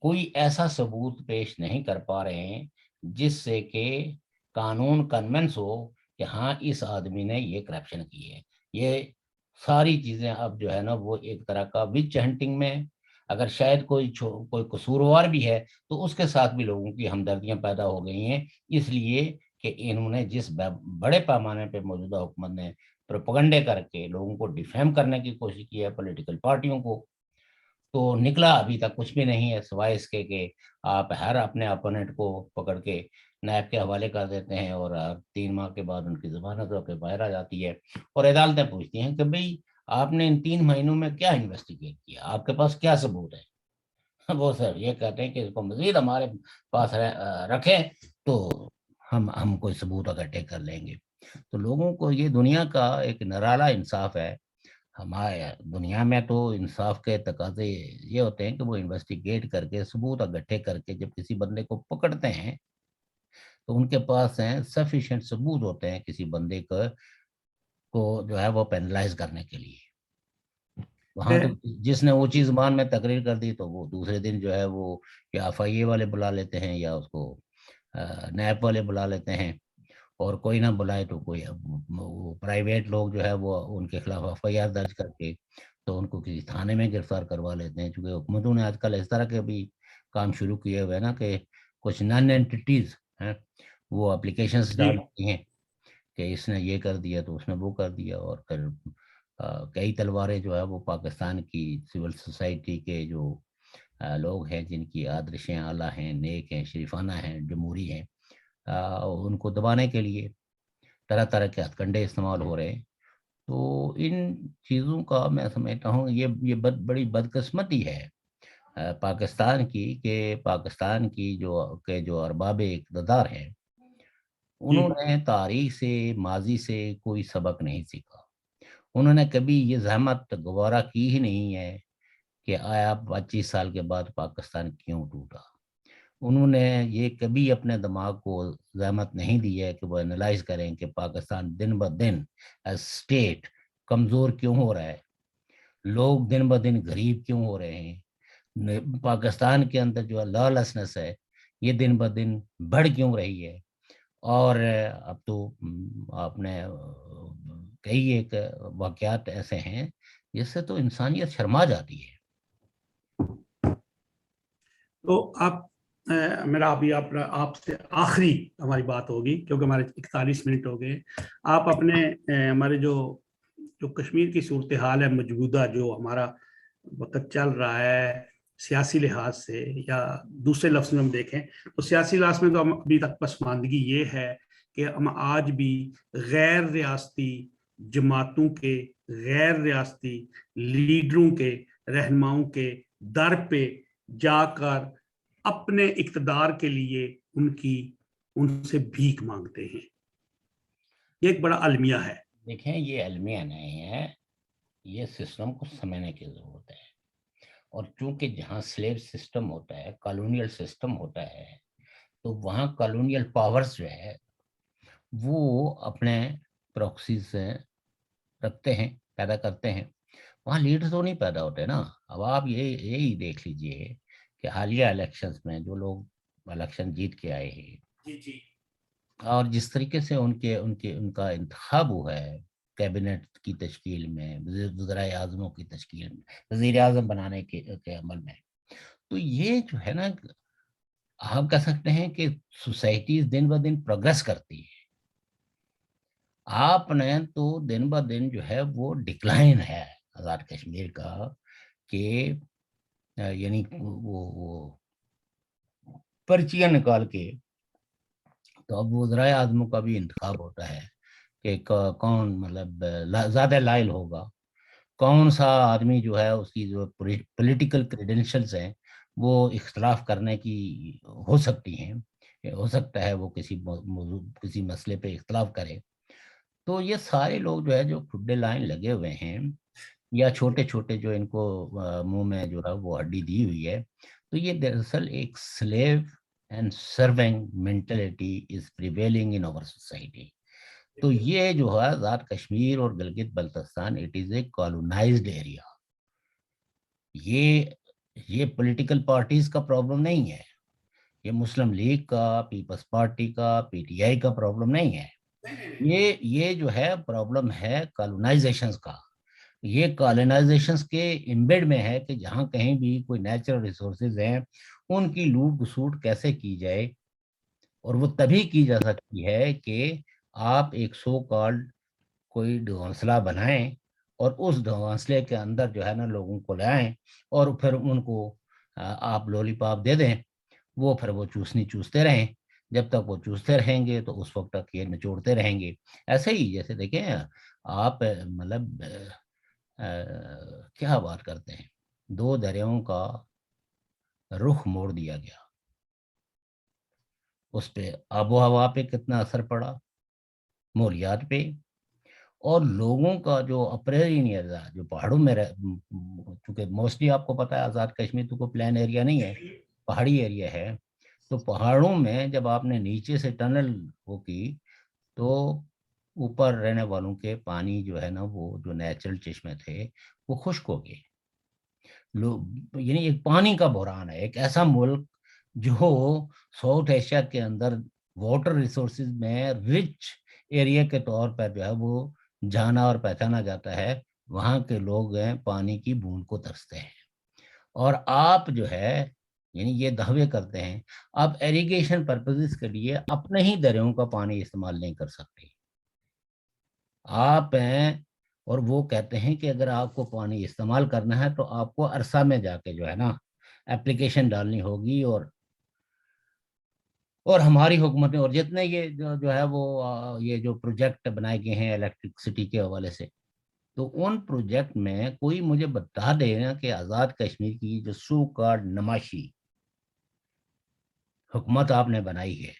کوئی ایسا ثبوت پیش نہیں کر پا رہے ہیں جس سے کہ قانون کنونس ہو کہ ہاں اس آدمی نے یہ کرپشن کی ہے. یہ ساری چیزیں اب جو ہے نا وہ ایک طرح کا وچ ہنٹنگ میں, اگر شاید کوئی قصوروار بھی ہے تو اس کے ساتھ بھی لوگوں کی ہمدردیاں پیدا ہو گئی ہیں, اس لیے کہ انہوں نے جس بڑے پیمانے پہ موجودہ حکومت نے پروپیگنڈے کر کے لوگوں کو ڈیفیم کرنے کی کوشش کی ہے پولیٹیکل پارٹیوں کو, تو نکلا ابھی تک کچھ بھی نہیں ہے سوائے اس کے کہ آپ ہر اپنے اپوننٹ کو پکڑ کے نیب کے حوالے کر دیتے ہیں اور 3 ماہ کے بعد ان کی ضمانت ہو کے باہر آ جاتی ہے اور عدالتیں پوچھتی ہیں کہ بھئی آپ نے ان 3 مہینوں میں کیا انویسٹیگیٹ کیا, آپ کے پاس کیا ثبوت ہے. وہ سر یہ کہتے ہیں کہ اس کو مزید ہمارے پاس رکھیں تو ہم کوئی ثبوت اکٹھے کر لیں گے. تو لوگوں کو یہ دنیا کا ایک نرالا انصاف ہے. ہمارے دنیا میں تو انصاف کے تقاضے یہ ہوتے ہیں کہ وہ انویسٹیگیٹ کر کے ثبوت اکٹھے کر کے جب کسی بندے کو پکڑتے ہیں تو ان کے پاس ہیں سفیشینٹ ثبوت ہوتے ہیں کسی بندے کو جو ہے وہ پینلائز کرنے کے لیے. وہاں تو جس نے اونچی زبان میں تقریر کر دی تو وہ دوسرے دن جو ہے وہ یا FIA والے بلا لیتے ہیں یا اس کو نیب والے بلا لیتے ہیں, اور کوئی نہ بلائے تو کوئی پرائیویٹ لوگ جو ہے وہ ان کے خلاف FIR درج کر کے تو ان کو کسی تھانے میں گرفتار کروا لیتے ہیں. چونکہ حکومتوں نے آج کل اس طرح کے بھی کام شروع کیے ہوئے نا کہ کچھ نان اینٹیز ہیں وہ اپلیکیشنز ڈالتی ہیں کہ اس نے یہ کر دیا تو اس نے وہ کر دیا, اور پھر کئی تلواریں جو ہے وہ پاکستان کی سول سوسائٹی کے جو لوگ ہیں جن کی آدرشیں اعلیٰ ہیں, نیک ہیں, شریفانہ ہیں, جمہوری ہیں, ان کو دبانے کے لیے طرح طرح کے ہتھ کنڈے استعمال ہو رہے ہیں. تو ان چیزوں کا میں سمجھتا ہوں یہ بڑی بدقسمتی ہے پاکستان کی کہ پاکستان کی جو ارباب اقتدار ہیں انہوں نے تاریخ سے, ماضی سے کوئی سبق نہیں سیکھا. انہوں نے کبھی یہ زحمت گوارا کی ہی نہیں ہے کہ آیا 25 سال کے بعد پاکستان کیوں ٹوٹا. انہوں نے یہ کبھی اپنے دماغ کو زحمت نہیں دی ہے کہ وہ انالائز کریں کہ پاکستان دن بدن اسٹیٹ کمزور کیوں ہو رہا ہے, لوگ دن بدن غریب کیوں ہو رہے ہیں, پاکستان کے اندر جو لالیسنس ہے یہ دن بدن بڑھ کیوں رہی ہے. اور اب تو آپ نے کئی ایک واقعات ایسے ہیں جس سے تو انسانیت شرما جاتی ہے. تو میرا ابھی آپ سے آخری ہماری بات ہوگی کیونکہ ہمارے 41 منٹ ہو گئے. آپ اپنے ہمارے جو کشمیر کی صورتحال ہے موجودہ, جو ہمارا وقت چل رہا ہے سیاسی لحاظ سے یا دوسرے لفظ میں ہم دیکھیں تو سیاسی لحاظ میں تو ہم ابھی تک پسماندگی یہ ہے کہ ہم آج بھی غیر ریاستی جماعتوں کے غیر ریاستی لیڈروں کے رہنماؤں کے در پہ جا کر اپنے اقتدار کے لیے ان سے بھیک مانگتے ہیں. یہ ایک بڑا المیہ ہے. دیکھیں یہ المیہ نہیں ہے, یہ سسٹم کو سمجھنے کی ضرورت ہے. اور چونکہ جہاں سلیو سسٹم ہوتا ہے, کالونیل سسٹم ہوتا ہے, تو وہاں کالونیل پاورز جو ہے وہ اپنے پروکسیز رکھتے ہیں, پیدا کرتے ہیں. وہاں لیڈر تو نہیں پیدا ہوتے نا. اب آپ یہی دیکھ لیجئے کہ حالیہ الیکشنز میں جو لوگ الیکشن جیت کے آئے ہیں اور جس طریقے سے ان کا انتخاب ہوا ہے کیبنٹ کی تشکیل میں, وزرائے اعظموں کی تشکیل میں, وزیر اعظم بنانے کے عمل میں, تو یہ جو ہے نا آپ کہہ سکتے ہیں کہ سوسائٹیز دن بہ دن پروگریس کرتی ہے. آپ نے تو دن بہ دن جو ہے وہ ڈکلائن ہے آزاد کشمیر کا, کہ یعنی وہ پرچیاں نکال کے تو اب وزرائے اعظموں کا بھی انتخاب ہوتا ہے کہ کون مطلب زیادہ لائل ہوگا, کون سا آدمی جو ہے اس کی جو پولیٹیکل کریڈینشلز ہیں وہ اختلاف کرنے کی ہو سکتی ہیں, ہو سکتا ہے وہ کسی مسئلے پہ اختلاف کرے. تو یہ سارے لوگ جو ہے جو کھڈے لائن لگے ہوئے ہیں یا چھوٹے چھوٹے جو ان کو منہ میں جو ہے وہ ہڈی دی ہوئی ہے, تو یہ دراصل ایک slave and serving mentality is prevailing in our society. تو یہ جو ہے آزاد کشمیر اور Gilgit Baltistan it is a colonised area. یہ پولیٹیکل پارٹیز کا پرابلم نہیں ہے, یہ مسلم لیگ کا, پیپلز پارٹی کا, پی ٹی آئی کا پرابلم نہیں ہے. یہ جو ہے پرابلم ہے کالونائزیشنز کا. یہ کالونائزیشنز کے امبیڈ میں ہے کہ جہاں کہیں بھی کوئی نیچرل ریسورسز ہیں ان کی لوٹ گسوٹ کیسے کی جائے, اور وہ تبھی کی جا سکتی ہے کہ آپ ایک سو کالڈ کوئی ڈھونسلہ بنائیں اور اس ڈھونسلے کے اندر جو ہے نا لوگوں کو لائیں اور پھر ان کو آپ لولی پاپ دے دیں, وہ پھر وہ چوستے رہیں. جب تک وہ چوستے رہیں گے تو اس وقت تک یہ نچوڑتے رہیں گے. ایسے ہی جیسے دیکھیں آپ مطلب کیا بات کرتے ہیں, دو دریاؤں کا رخ موڑ دیا گیا, اس پہ آب و ہوا پہ کتنا اثر پڑا, ماحولیات پہ, اور لوگوں کا جو اپریرین ایریا جو پہاڑوں میں چونکہ موسٹلی آپ کو پتا ہے آزاد کشمیر تو کوئی پلین ایریا نہیں ہے, پہاڑی ایریا ہے. تو پہاڑوں میں جب آپ نے نیچے سے ٹنل وہ کی تو اوپر رہنے والوں کے پانی جو ہے نا وہ جو نیچرل چشمے تھے وہ خشک ہو گئے. یعنی ایک پانی کا بحران ہے. ایک ایسا ملک جو ساؤتھ ایشیا کے اندر واٹر ریسورسز میں رچ ایریا کے طور پر جو ہے وہ جانا اور پہچانا جاتا ہے, وہاں کے لوگ ہیں پانی کی بوند کو ترستے ہیں. اور آپ جو ہے یعنی یہ دعوے کرتے ہیں آپ ایریگیشن پرپسز کے لیے اپنے ہی دریاؤں کا پانی استعمال نہیں کر سکتے. آپ ہیں اور وہ کہتے ہیں کہ اگر آپ کو پانی استعمال کرنا ہے تو آپ کو عرصہ میں جا کے جو ہے نا اپلیکیشن ڈالنی ہوگی, اور ہماری حکومتیں اور جتنے یہ جو ہے وہ یہ جو پروجیکٹ بنائے گئے ہیں الیکٹرکسٹی کے حوالے سے, تو ان پروجیکٹ میں کوئی مجھے بتا دے نا کہ آزاد کشمیر کی جو سو کارڈ نمائشی حکومت آپ نے بنائی ہے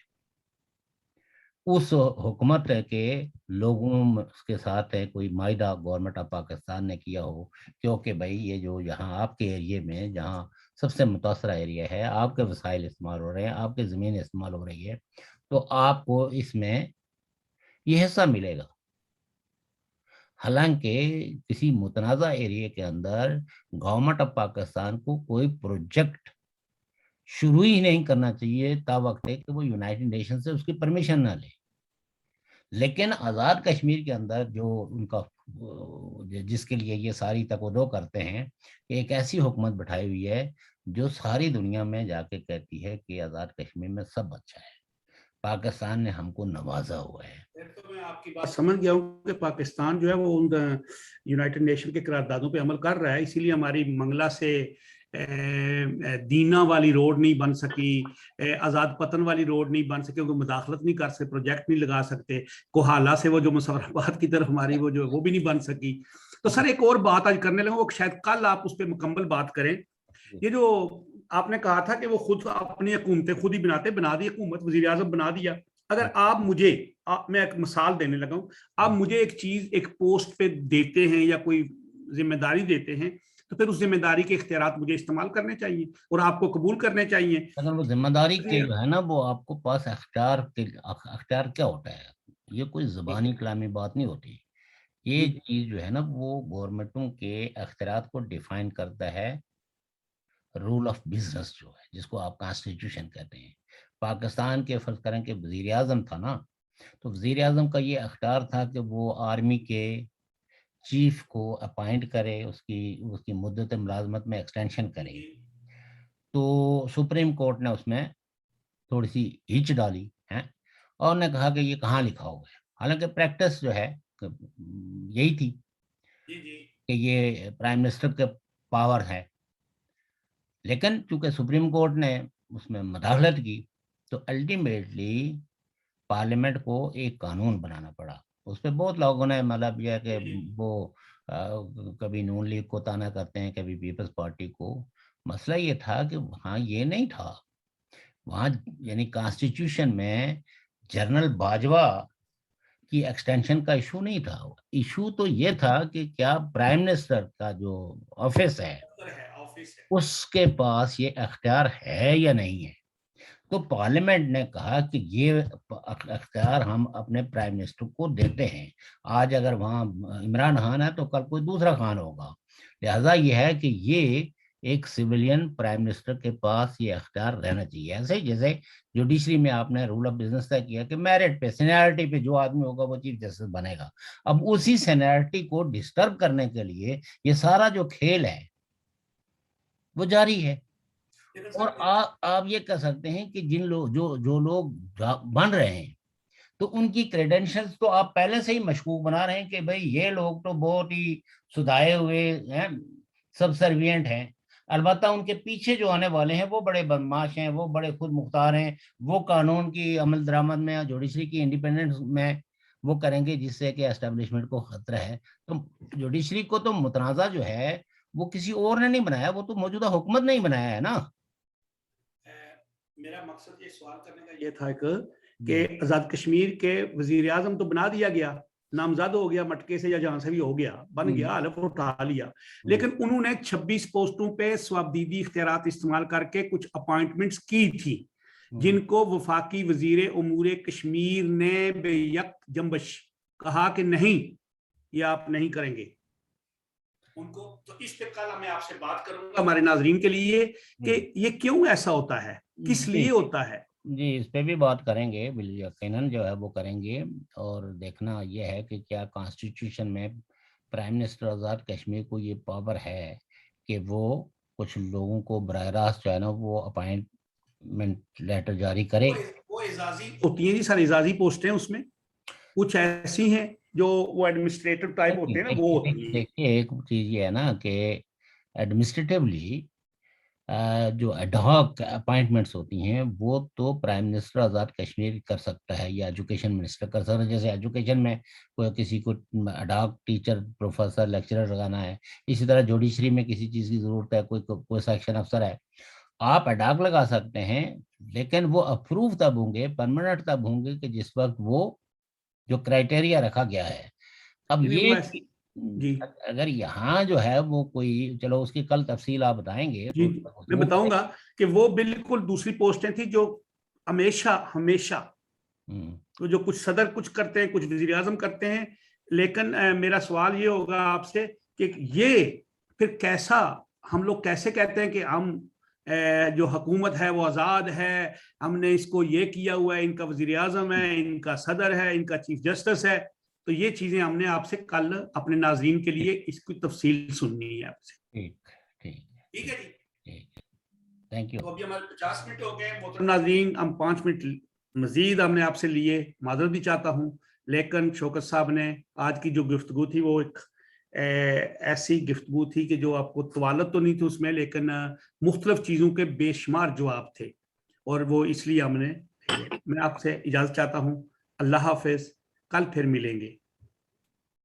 اس حکومت کے لوگوں کے ساتھ ہے کوئی معاہدہ گورنمنٹ آف پاکستان نے کیا ہو, کیونکہ بھائی یہ جو یہاں آپ کے ایریے میں جہاں سب سے متاثرہ ایریا ہے, آپ کے وسائل استعمال ہو رہے ہیں, آپ کے زمین استعمال ہو رہی ہے, تو آپ کو اس میں یہ حصہ ملے گا. حالانکہ کسی متنازع ایریا کے اندر گورنمنٹ آف پاکستان کو کوئی پروجیکٹ شروع ہی نہیں کرنا چاہیے تا وقت ہے کہ وہ یونائٹڈ نیشن سے اس کی پرمیشن نہ لے. لیکن آزاد کشمیر کے اندر جو ان کا جس کے لیے یہ ساری تقدو کرتے ہیں کہ ایک ایسی حکومت بٹھائی ہوئی ہے جو ساری دنیا میں جا کے کہتی ہے کہ آزاد کشمیر میں سب اچھا ہے, پاکستان نے ہم کو نوازا ہوا ہے. تو میں آپ کی بات سمجھ گیا ہوں کہ پاکستان جو ہے وہ ان یونائٹڈ نیشن کے قراردادوں پہ عمل کر رہا ہے, اسی لیے ہماری منگلہ سے دینا والی روڈ نہیں بن سکی, آزاد پتن والی روڈ نہیں بن سکی, مداخلت نہیں کر سکتے, پروجیکٹ نہیں لگا سکتے, کوہالہ سے وہ جو مسافر آباد کی طرف ہماری وہ بھی نہیں بن سکی. تو سر ایک اور بات آج کرنے لگا, وہ شاید کل آپ اس پہ مکمل بات کریں. یہ جو آپ نے کہا تھا کہ وہ خود اپنی حکومتیں خود ہی بنا دی حکومت, وزیر اعظم بنا دیا. اگر آپ مجھے, میں ایک مثال دینے لگا ہوں, آپ مجھے ایک چیز ایک پوسٹ پہ دیتے ہیں یا کوئی ذمہ داری دیتے ہیں, تو پھر اس ذمہ داری کے اختیارات مجھے استعمال کرنے چاہیے اور آپ کو قبول کرنے چاہیے. اگر وہ ذمہ داری کے جو ہے نا, وہ آپ کو پاس اختیار کیا ہوتا ہے, یہ کوئی زبانی کلامی بات نہیں ہوتی. یہ چیز جو ہے نا وہ گورنمنٹوں کے اختیارات کو ڈیفائن کرتا ہے رول آف بزنس, جو ہے جس کو آپ کانسٹیٹیوشن کہتے ہیں. پاکستان کے فرض کریں کہ وزیر اعظم تھا نا, تو وزیر اعظم کا یہ اختیار تھا کہ وہ آرمی کے چیف کو اپائنٹ کرے, اس کی مدت ملازمت میں ایکسٹینشن کرے. تو سپریم کورٹ نے اس میں تھوڑی سی ہچ ڈالی ہے اور نے کہا کہ یہ کہاں لکھا ہوا ہے. حالانکہ پریکٹس جو ہے یہی تھی کہ یہ پرائم منسٹر کے پاور ہے, لیکن چونکہ سپریم کورٹ نے اس میں مداخلت کی تو الٹیمیٹلی پارلیمنٹ کو ایک قانون بنانا پڑا. اس پہ بہت لوگوں نے مطلب یہ کہ وہ کبھی نون لیگ کو تانا کرتے ہیں, کبھی پیپلز پارٹی کو. مسئلہ یہ تھا کہ وہاں یہ نہیں تھا, وہاں یعنی کانسٹیٹیوشن میں جنرل باجوہ کی ایکسٹینشن کا ایشو نہیں تھا. ایشو تو یہ تھا کہ کیا پرائم منسٹر کا جو آفس ہے اس کے پاس یہ اختیار ہے یا نہیں ہے. تو پارلیمنٹ نے کہا کہ یہ اختیار ہم اپنے پرائم منسٹر کو دیتے ہیں. آج اگر وہاں عمران خان ہے تو کل کوئی دوسرا خان ہوگا. لہذا یہ ہے کہ یہ ایک سویلین پرائم منسٹر کے پاس یہ اختیار رہنا چاہیے. ایسے جیسے جوڈیشری میں آپ نے رول آف بزنس طے کیا کہ میرٹ پہ, سینیئرٹی پہ جو آدمی ہوگا وہ چیف جسٹس بنے گا. اب اسی سینیئرٹی کو ڈسٹرب کرنے کے لیے یہ سارا جو کھیل ہے وہ جاری ہے. اور آپ یہ کہہ سکتے ہیں کہ جن لوگ جو لوگ بن رہے ہیں تو ان کی کریڈینشلز تو آپ پہلے سے ہی مشکوک بنا رہے ہیں کہ بھئی یہ لوگ تو بہت ہی سدھائے ہوئے ہیں, سب سروینٹ ہیں. البتہ ان کے پیچھے جو آنے والے ہیں وہ بڑے بدماش ہیں, وہ بڑے خود مختار ہیں, وہ قانون کی عمل درآمد میں, جوڈیشری کی انڈیپینڈنس میں وہ کریں گے جس سے کہ اسٹیبلشمنٹ کو خطرہ ہے. تو جوڈیشری کو تو متنازع جو ہے وہ کسی اور نے نہیں بنایا, وہ تو موجودہ حکومت نے ہی بنایا ہے نا. میرا مقصد یہ سوال کرنے کا یہ تھا کہ آزاد کشمیر کے وزیر اعظم تو بنا دیا گیا, نامزد ہو گیا مٹکے سے یا جہاں سے بھی ہو گیا, بن گیا, حلف اٹھا لیا, لیکن انہوں نے 26 پوسٹوں پہ سوابدیدی اختیارات استعمال کر کے کچھ اپوائنٹمنٹس کی تھی جن کو وفاقی وزیر امور کشمیر نے بے یک جنبش کہا کہ نہیں یہ آپ نہیں کریں گے ان کو. تو اس پہ کل میں آپ سے بات کروں گا ہمارے ناظرین کے لیے کہ یہ کیوں ایسا ہوتا ہے, کس لیے ہوتا ہے. جی اس پہ بھی بات کریں گے, یقیناً جو ہے وہ کریں گے. اور دیکھنا یہ ہے کہ کیا کانسٹیٹیوشن میں پرائم منسٹر آزاد کشمیر کو یہ پاور ہے کہ وہ کچھ لوگوں کو براہ راست جو ہے نا وہ اپائنٹمنٹ لیٹر جاری کرے. وہ اعزازی ہوتی ہیں جی سر, اعزازی پوسٹیں, اس میں کچھ ایسی ہیں جو وہ ایڈمنسٹریٹو ٹائپ ہوتے ہیں نا, وہ ہوتی ہیں. دیکھیے ایک چیز یہ ہے نا کہ ایڈمنسٹریٹولی جو ایڈہاک اپائنٹمنٹس ہوتی ہیں وہ تو پرائم منسٹر آزاد کشمیر کر سکتا ہے یا ایجوکیشن منسٹر کر سکتا ہے. جیسے ایجوکیشن میں کوئی کسی کو ایڈہاک ٹیچر, پروفیسر, لیکچرر لگانا ہے, اسی طرح جوڈیشری میں کسی چیز کی ضرورت ہے, کوئی سیکشن افسر ہے, آپ ایڈہاک لگا سکتے ہیں, لیکن وہ اپروو تب ہوں گے, پرماننٹ تب ہوں گے کہ جس وقت وہ جو کرائٹیریا رکھا گیا ہے. اب یہ جی اگر یہاں جو ہے وہ کوئی, چلو اس کی کل تفصیل آپ بتائیں گے. جی میں بتاؤں گا کہ وہ بالکل دوسری پوسٹیں تھیں جو ہمیشہ جو کچھ صدر کچھ کرتے ہیں, کچھ وزیر اعظم کرتے ہیں. لیکن میرا سوال یہ ہوگا آپ سے کہ یہ پھر کیسا, ہم لوگ کیسے کہتے ہیں کہ ہم جو حکومت ہے وہ آزاد ہے, ہم نے اس کو یہ کیا ہوا ہے, ان کا وزیر اعظم ہے, ان کا صدر ہے, ان کا چیف جسٹس ہے. تو یہ چیزیں ہم نے آپ سے کل اپنے ناظرین کے لیے اس کی تفصیل سننی ہے آپ سے. ٹھیک ہے جی, تھینک یو. تو ابھی ہمارے 50 منٹ ہو گئے محترم ناظرین, ہم 5 منٹ مزید ہم نے آپ سے لیے, معذرت بھی چاہتا ہوں. لیکن شوکت صاحب نے آج کی جو گفتگو تھی وہ ایک ایسی گفتگو تھی کہ جو آپ کو طوالت تو نہیں تھی اس میں, لیکن مختلف چیزوں کے بے شمار جواب تھے, اور وہ اس لیے میں آپ سے اجازت چاہتا ہوں. اللہ حافظ, کل پھر ملیں گے.